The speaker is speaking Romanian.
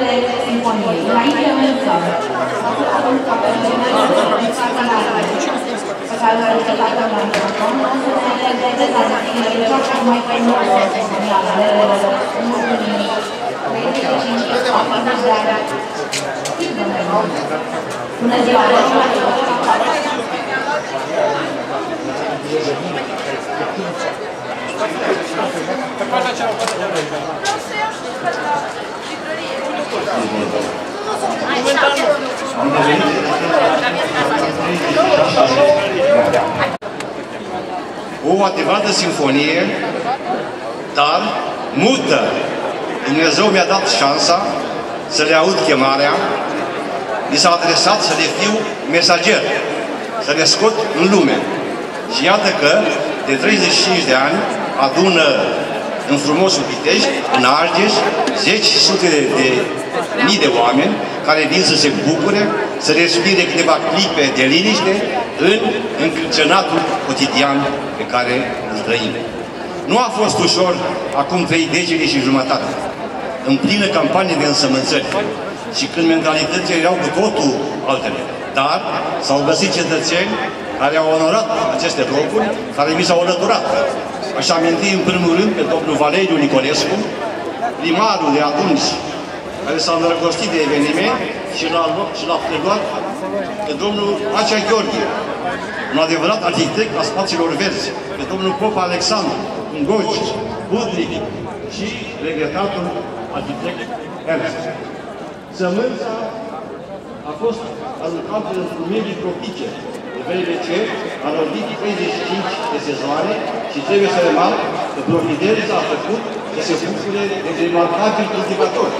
orele simfoniei. Înainte însă, pe care o respectată în microfon, o să ne realizeze la distingurile cea mai faimoasă simfonială ale în ultimii 35 de ani. Bună ziua! O adevărată simfonie, dar mută. Dumnezeu mi-a dat șansa să le aud chemarea, mi s-a adresat să le fiu mesager, să le scot în lume. Și iată că, de 35 de ani, adună în frumosul Pitești, în Argeș, zeci și sute de mii de oameni care vin să se bucure, să respire câteva clipe de liniște în încrâncenatul cotidian pe care îl trăim. Nu a fost ușor acum 3 deceni și jumătate, în plină campanie de însămânțări și când mentalitățile erau cu totul altele. Dar s-au găsit cetățeni care au onorat aceste locuri, care mi s-au alăturat. Aș aminti în primul rând pe domnul Valeriu Nicolescu, primarul de atunci, care s-a îndrăgostit de eveniment și l-a preluat pe domnul Acea Gheorghe, un adevărat arhitect a spațiilor verzi, pe domnul Popa Alexandru, un Goci, Budnic și regretatul arhitect Ernst. Sămânța a fost aruncată într-un mediu propice, de vreme ce a rotit 35 de sezoane și trebuie să remarc că Providența a făcut să se bucure de remarcabili cultivatori.